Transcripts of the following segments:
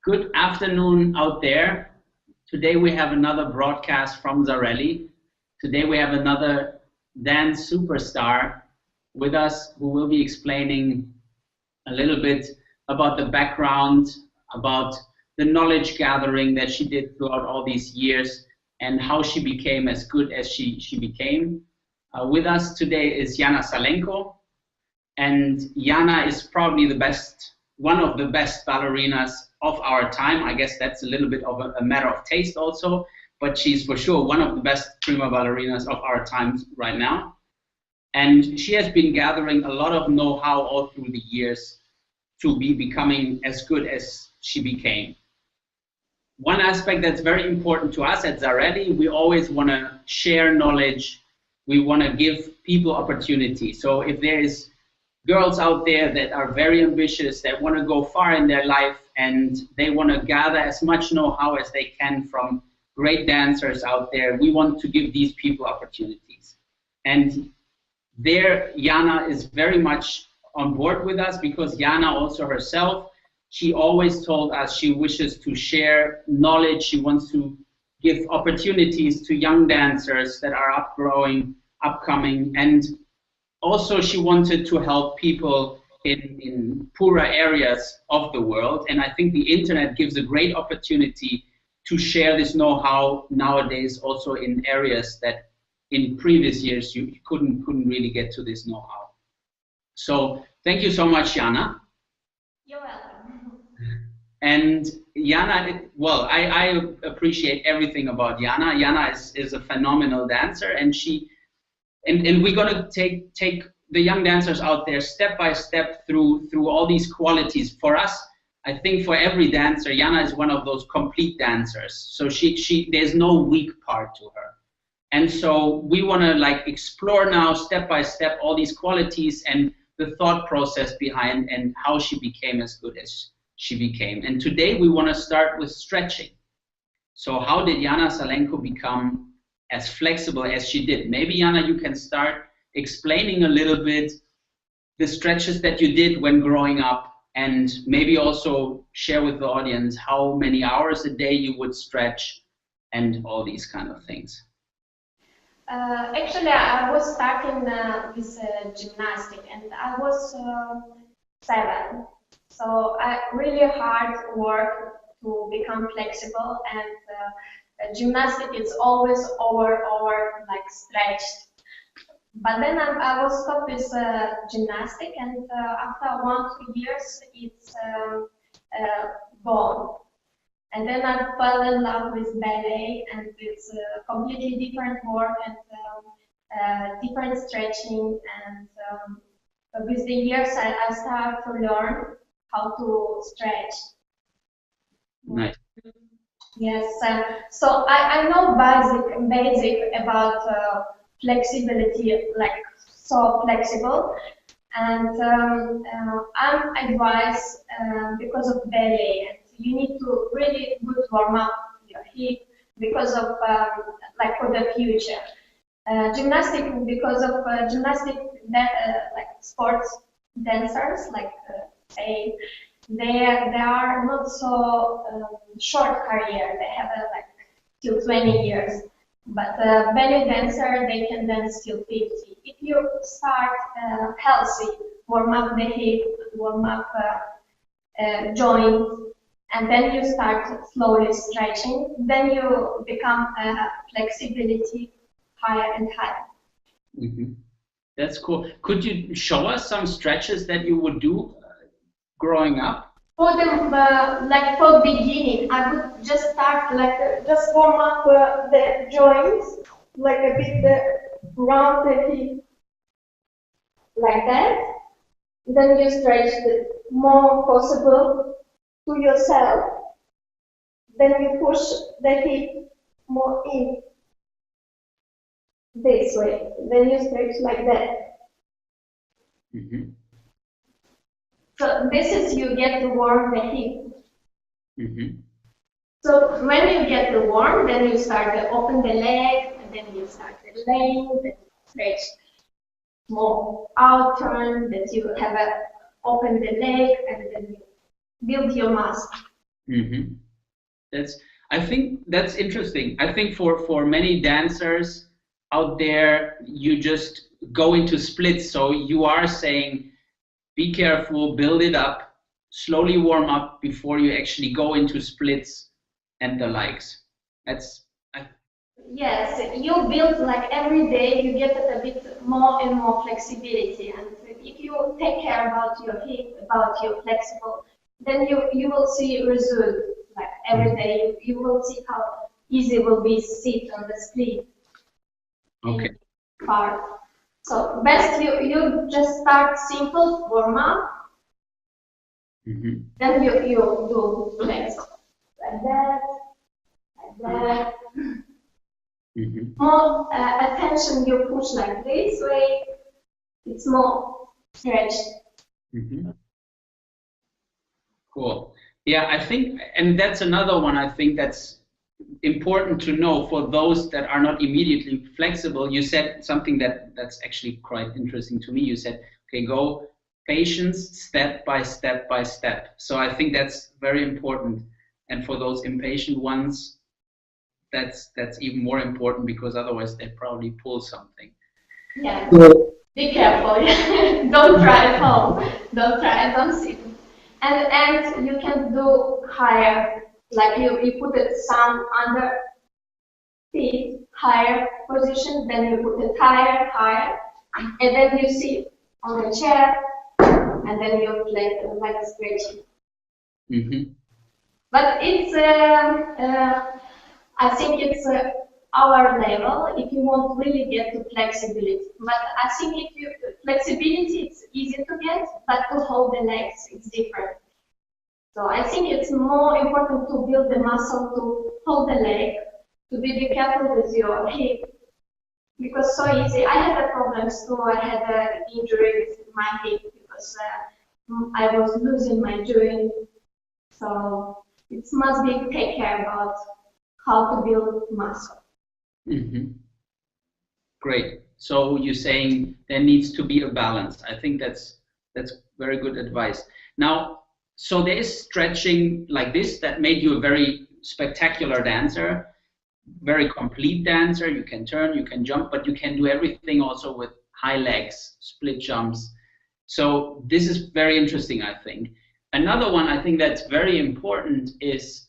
Good afternoon out there. Today we have another broadcast from Zarelli. Today we have another dance superstar with us who will be explaining a little bit about the background, about the knowledge gathering that she did throughout all these years and how she became as good as she became. With us today is Iana Salenko, and Iana is probably one of the best ballerinas of our time. I guess that's a little bit of a matter of taste also, but she's for sure one of the best prima ballerinas of our times right now. And she has been gathering a lot of know-how all through the years to be becoming as good as she became. One aspect that's very important to us at Zarelli, we always want to share knowledge. We want to give people opportunity. So if there is girls out there that are very ambitious, that want to go far in their life, and they want to gather as much know-how as they can from great dancers out there, we want to give these people opportunities. And there, Iana is very much on board with us, because Iana also herself, she always told us she wishes to share knowledge. She wants to give opportunities to young dancers that are upcoming, and also she wanted to help people in poorer areas of the world. And I think the internet gives a great opportunity to share this know-how nowadays, also in areas that in previous years you couldn't really get to this know-how. So thank you so much, Iana. You're welcome. And Iana, well, I appreciate everything about Iana. Iana is a phenomenal dancer, and and we're going to take the young dancers out there step by step through all these qualities. For us, I think for every dancer, Iana is one of those complete dancers. So there's no weak part to her. And so we want to explore now step by step all these qualities and the thought process behind and how she became as good as she became. And today we want to start with stretching. So how did Iana Salenko become as flexible as she did? Maybe, Iana, you can start explaining a little bit the stretches that you did when growing up, and maybe also share with the audience how many hours a day you would stretch and all these kind of things. Actually, I was starting with gymnastic, and I was 7. So I really hard work to become flexible, and gymnastic is always over stretched. But then I was stopped with gymnastic, and after 1-2 years, it's gone. And then I fell in love with ballet, and it's completely different work and different stretching. And with the years, I started to learn how to stretch. Nice. Yes. So I know basic about flexibility, like so flexible. And I'm advised because of ballet. You need to really good warm up your hip because of for the future. Gymnastic, because of gymnastic sports dancers, say they are not so short career. They have till 20 years. But ballet dancer, they can dance till 50. If you start healthy, warm up the hip, warm up joints, and then you start slowly stretching, then you become flexibility higher and higher. Mm-hmm. That's cool. Could you show us some stretches that you would do growing up? For the for beginning, I would just start just warm up the joints, a bit round the hip, like that. Then you stretch the more possible to yourself. Then you push the hip more in this way. Then you stretch like that. Mm-hmm. So this is you get to warm the hip. Mm-hmm. So when you get the warm, then you start to open the leg, and then you start the length, then stretch more out turn, that you have open the leg, and then you build your muscle. Mm-hmm. I think that's interesting. I think for many dancers out there, you just go into splits. So you are saying, be careful, build it up, slowly warm up before you actually go into splits and the likes. That's, I, Yes, you build like every day, you get a bit more and more flexibility. And if you take care about your hip, about your flexible, then you will see result. Like every day, you will see how easy it will be sit on the split okay. and part. So best you just start simple warm up, Mm-hmm. then you do legs like that, like that. Mm-hmm. More attention you push like this way, it's more stretched. Mm-hmm. Cool. Yeah, I think, and that's another one I think that's important to know for those that are not immediately flexible. You said something that's actually quite interesting to me. You said, okay, go patience step by step by step. So I think that's very important. And for those impatient ones, that's even more important because otherwise they probably pull something. Yeah. So, be careful. Don't try at home. Don't try. Don't sit. And you can do higher, like you put it some under feet, higher position, then you put it higher, and then you sit on the chair, and then you like stretching. Mm-hmm. But it's, I think it's our level if you want to really get to flexibility. But I think if you flexibility, it's easy to get, but to hold the legs, it's different. So I think it's more important to build the muscle to hold the leg, to be careful with your hip, because so easy. I had a problems too. I had an injury with my hip because I was losing my joint. So it must be take care about how to build muscle. Mm-hmm. Great. So you're saying there needs to be a balance. I think that's very good advice. Now, so there is stretching like this that made you a very spectacular dancer, very complete dancer. You can turn, you can jump, but you can do everything also with high legs, split jumps. So this is very interesting, I think. Another one I think that's very important is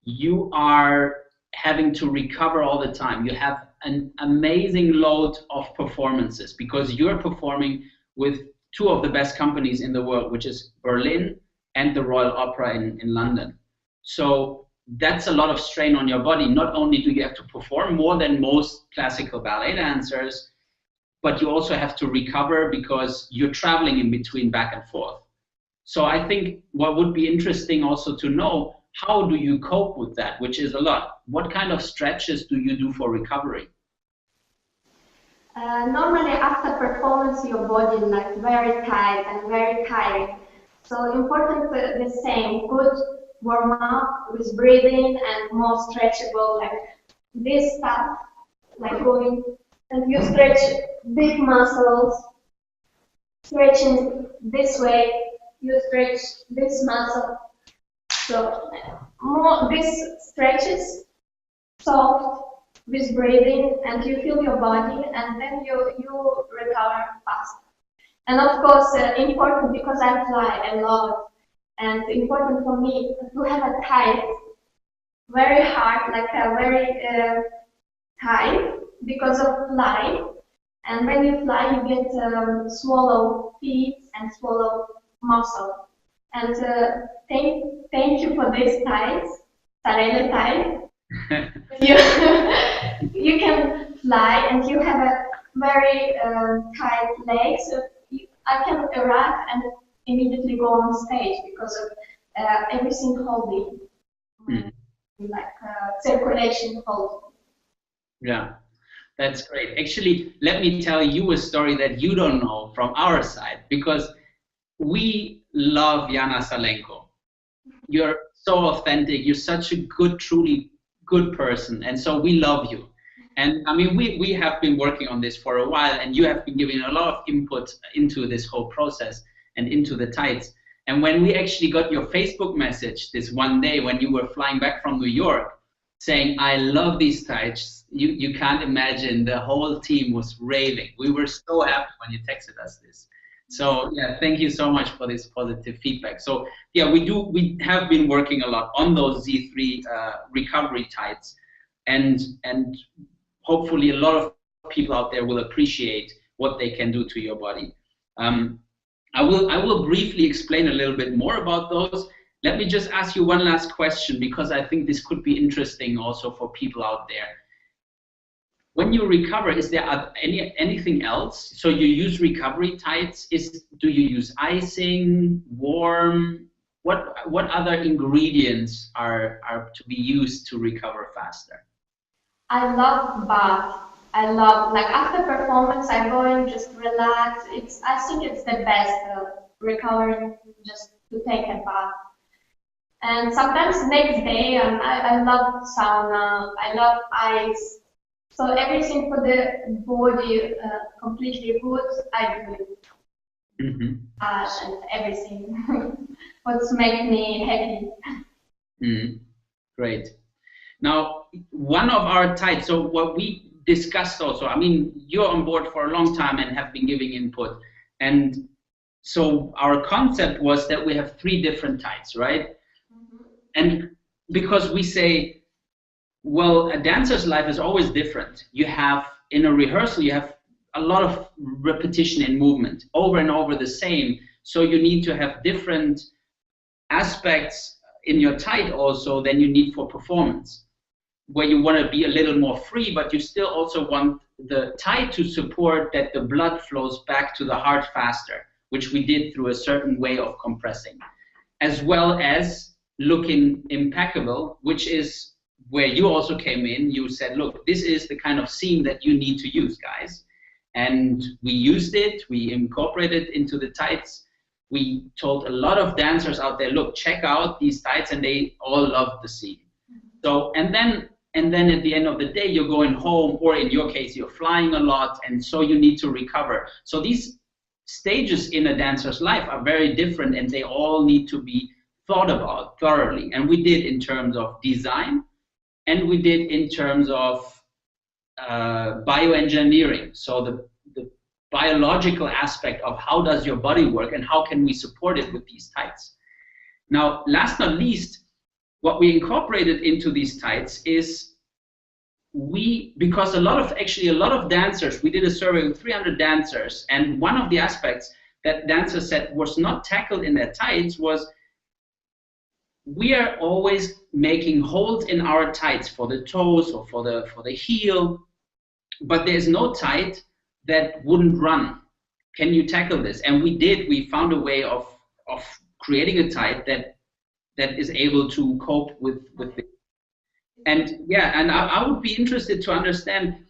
you are having to recover all the time. You have an amazing load of performances because you're performing with two of the best companies in the world, which is Berlin and the Royal Opera in London. So that's a lot of strain on your body. Not only do you have to perform more than most classical ballet dancers, but you also have to recover because you're traveling in between back and forth. So I think what would be interesting also to know, how do you cope with that, which is a lot? What kind of stretches do you do for recovery? Normally after performance your body like very tight and very tiring. So important the same, good warm up with breathing and more stretchable like this stuff, like going and you stretch big muscles, stretching this way, you stretch this muscle. So more this stretches soft with breathing and you feel your body and then you recover fast. And of course important because I fly a lot and important for me to have a tight, very hard, like a very tight because of flying. And when you fly you get swallow feet and swallow muscle. And thank you for this tights, Sarele tight. You can fly and you have a very tight legs. So I can arrive and immediately go on stage because of everything holding, like circulation holding. Yeah, that's great. Actually, let me tell you a story that you don't know from our side, because we love Iana Salenko. You're so authentic. You're such a good, truly good person. And so we love you. And I mean, we have been working on this for a while, and you have been giving a lot of input into this whole process and into the tights. And when we actually got your Facebook message this one day when you were flying back from New York saying, I love these tights, you can't imagine, the whole team was raving. We were so happy when you texted us this. So yeah, thank you so much for this positive feedback. So yeah, we have been working a lot on those Z3 recovery tights, and hopefully a lot of people out there will appreciate what they can do to your body. I will briefly explain a little bit more about those. Let me just ask you one last question, because I think this could be interesting also for people out there. When you recover, is there anything else? So you use recovery tights. Do you use icing, warm? What other ingredients are to be used to recover faster? I love bath. I love, like, after performance, I go and just relax. I think it's the best recovering, just to take a bath. And sometimes next day, I love sauna. I love ice. So everything for the body completely good, I do it. And everything. What's make me happy. Great. Now, one of our tights, so what we discussed also, I mean, you're on board for a long time and have been giving input. And so our concept was that we have 3 different tights, right? And because we say, well, a dancer's life is always different. You have, in a rehearsal, you have a lot of repetition in movement, over and over the same. So you need to have different aspects in your tight also than you need for performance, where you want to be a little more free, but you still also want the tight to support that the blood flows back to the heart faster, which we did through a certain way of compressing, as well as looking impeccable, which is where you also came in. You said, look, this is the kind of seam that you need to use, guys. And we used it, we incorporated it into the tights. We told a lot of dancers out there, look, check out these tights, and they all loved the seam. So, and then at the end of the day, you're going home, or in your case, you're flying a lot, and so you need to recover. So these stages in a dancer's life are very different, and they all need to be thought about thoroughly. And we did in terms of design, and we did in terms of bioengineering. So the biological aspect of how does your body work and how can we support it with these tights. Now, last not least, what we incorporated into these tights is because a lot of dancers, we did a survey with 300 dancers, and one of the aspects that dancers said was not tackled in their tights was, we are always making holes in our tights for the toes or for the heel, but there's no tight that wouldn't run. Can you tackle this? And we did. We found a way of creating a tight that is able to cope with it. And yeah, and I would be interested to understand,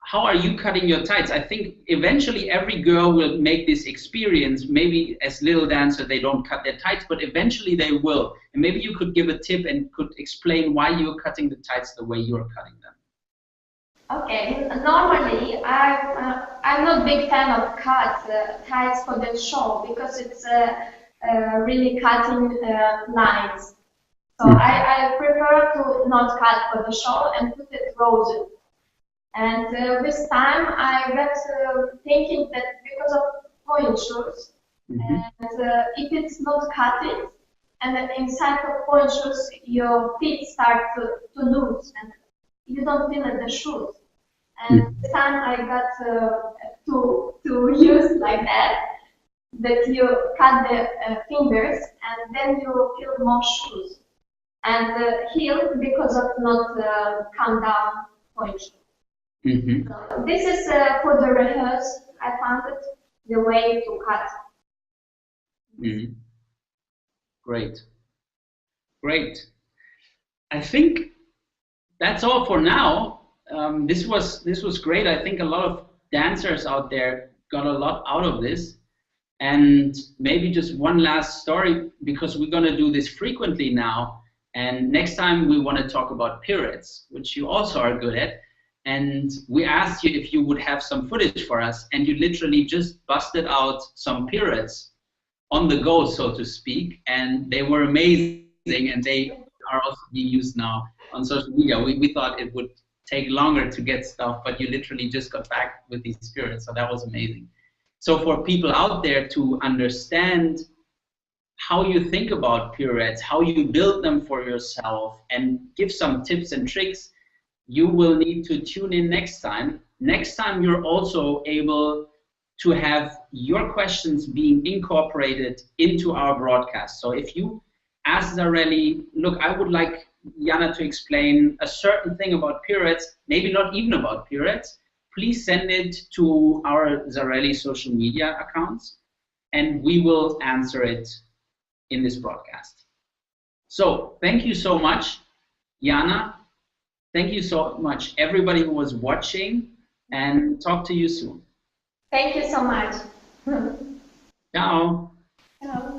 how are you cutting your tights? I think eventually every girl will make this experience. Maybe as little dancer they don't cut their tights, but eventually they will. And maybe you could give a tip and could explain why you're cutting the tights the way you're cutting them. Okay, normally I'm not a big fan of tights for the show, because it's really cutting lines. So I prefer to not cut for the show and put it roses. And with time, I got thinking that because of point shoes, and if it's not cutting, and then inside of point shoes, your feet start to lose, and you don't feel the shoes. And this time I got to use like that you cut the fingers, and then you feel more shoes. And heel because of not come down point shoes. So this is for the rehearsal. I found it the way to cut. Great. I think that's all for now. This was great. I think a lot of dancers out there got a lot out of this. And maybe just one last story, because we're going to do this frequently now. And next time we want to talk about pirouettes, which you also are good at. And we asked you if you would have some footage for us, and you literally just busted out some pirouettes on the go, so to speak, and they were amazing, and they are also being used now on social media. We thought it would take longer to get stuff, but you literally just got back with these spirits, so that was amazing. So for people out there to understand how you think about pirouettes, how you build them for yourself, and give some tips and tricks, you will need to tune in next time. Next time you're also able to have your questions being incorporated into our broadcast. So if you ask Zarelli, look, I would like Iana to explain a certain thing about pirouettes, maybe not even about pirouettes, please send it to our Zarelli social media accounts, and we will answer it in this broadcast. So thank you so much, Iana. Thank you so much, everybody who was watching, and talk to you soon. Thank you so much. Ciao. Ciao.